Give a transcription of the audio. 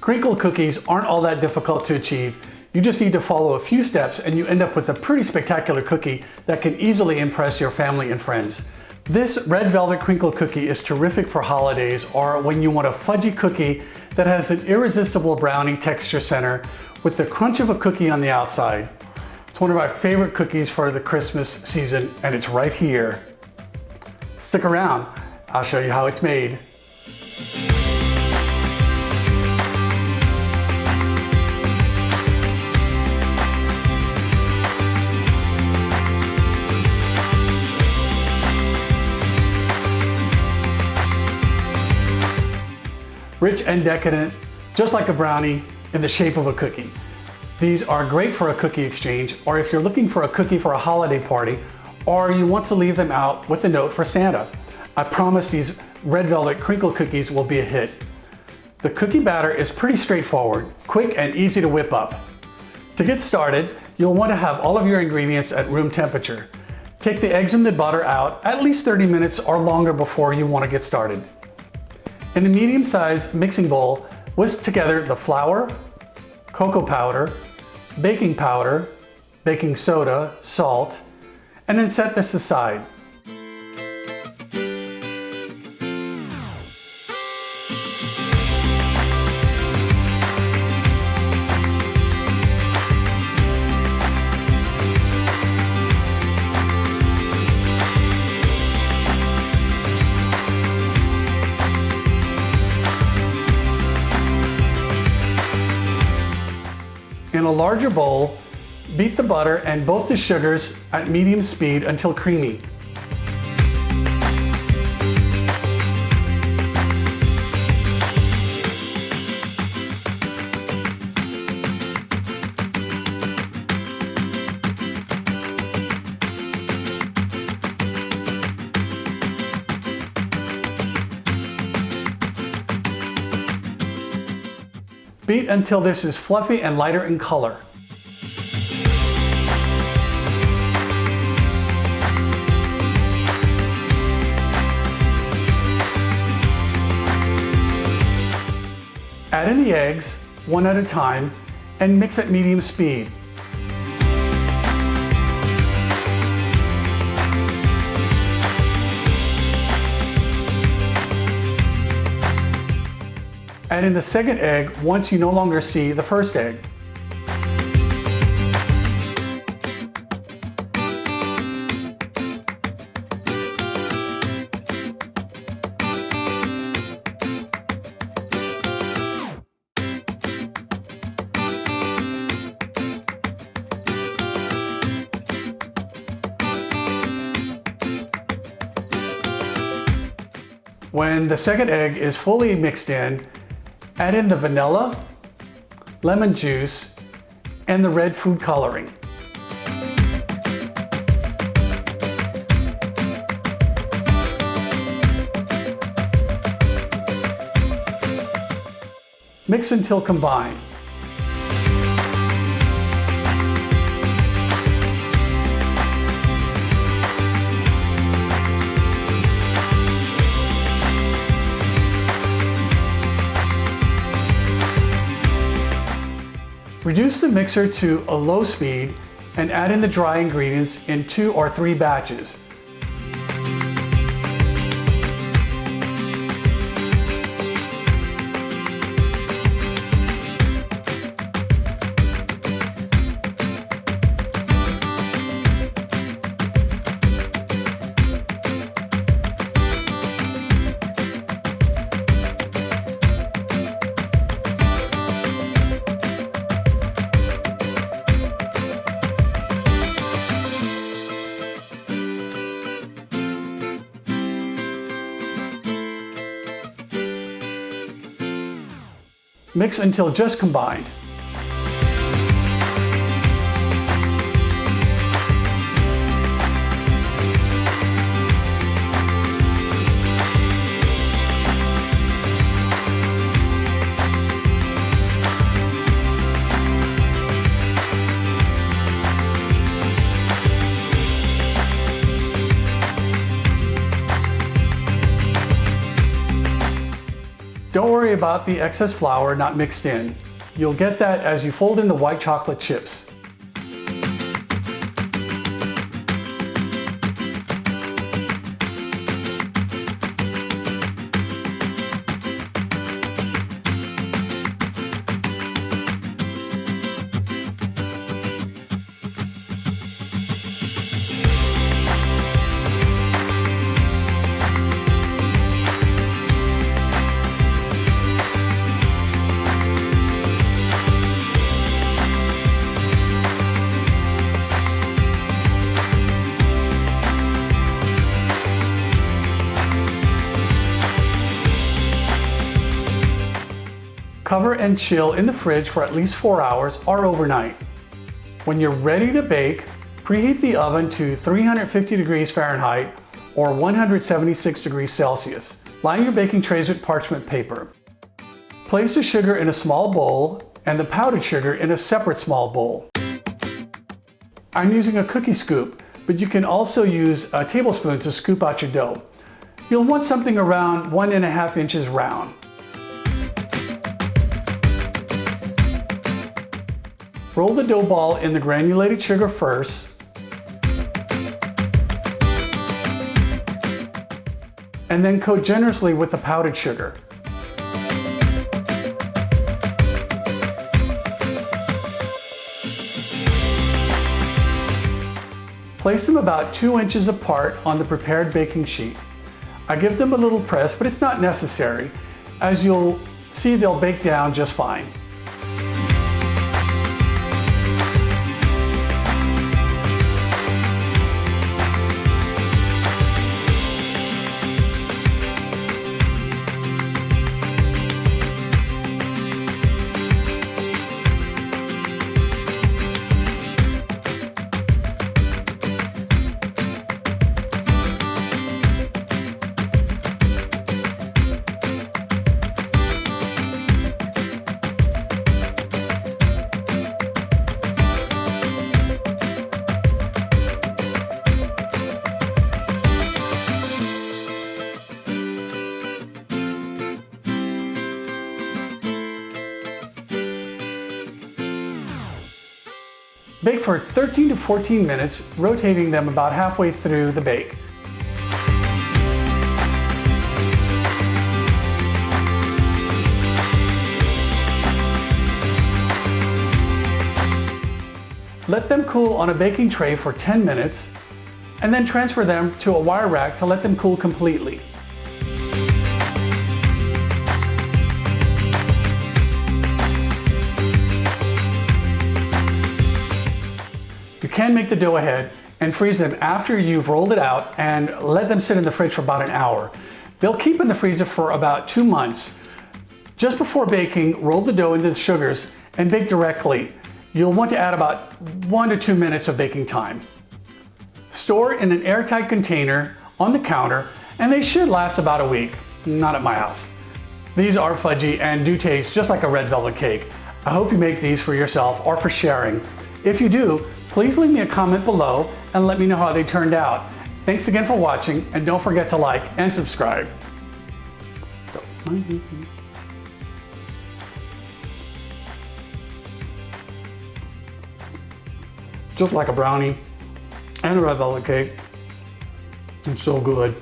Crinkle cookies aren't all that difficult to achieve. You just need to follow a few steps and you end up with a pretty spectacular cookie that can easily impress your family and friends. This red velvet crinkle cookie is terrific for holidays or when you want a fudgy cookie that has an irresistible brownie texture center with the crunch of a cookie on the outside. It's one of my favorite cookies for the Christmas season and it's right here. Stick around, I'll show you how it's made. Rich and decadent, just like a brownie, in the shape of a cookie. These are great for a cookie exchange, or if you're looking for a cookie for a holiday party, or you want to leave them out with a note for Santa. I promise these red velvet crinkle cookies will be a hit. The cookie batter is pretty straightforward, quick and easy to whip up. To get started, you'll want to have all of your ingredients at room temperature. Take the eggs and the butter out at least 30 minutes or longer before you want to get started. In a medium-sized mixing bowl, whisk together the flour, cocoa powder, baking powder, baking soda, salt, and then set this aside. In a larger bowl, beat the butter and both the sugars at medium speed until creamy. Beat until this is fluffy and lighter in color. Add in the eggs, one at a time, and mix at medium speed. Add in the second egg once you no longer see the first egg. When the second egg is fully mixed in, add in the vanilla, lemon juice, and the red food coloring. Mix until combined. Reduce the mixer to a low speed and add in the dry ingredients in 2 or 3 batches. Mix until just combined. Don't worry about the excess flour not mixed in. You'll get that as you fold in the white chocolate chips. Cover and chill in the fridge for at least 4 hours or overnight. When you're ready to bake, preheat the oven to 350 degrees Fahrenheit or 176 degrees Celsius. Line your baking trays with parchment paper. Place the sugar in a small bowl and the powdered sugar in a separate small bowl. I'm using a cookie scoop, but you can also use a tablespoon to scoop out your dough. You'll want something around 1.5 inches round. Roll the dough ball in the granulated sugar first. And then coat generously with the powdered sugar. Place them about 2 inches apart on the prepared baking sheet. I give them a little press, but it's not necessary. As you'll see, they'll bake down just fine. Bake for 13 to 14 minutes, rotating them about halfway through the bake. Let them cool on a baking tray for 10 minutes, and then transfer them to a wire rack to let them cool completely. You can make the dough ahead and freeze them after you've rolled it out and let them sit in the fridge for about an hour. They'll keep in the freezer for about 2 months. Just before baking, roll the dough into the sugars and bake directly. You'll want to add about 1 to 2 minutes of baking time. Store in an airtight container on the counter, and they should last about a week. Not at my house. These are fudgy and do taste just like a red velvet cake. I hope you make these for yourself or for sharing. If you do, please leave me a comment below and let me know how they turned out. Thanks again for watching, and don't forget to like and subscribe. Just like a brownie and a red velvet cake. It's so good.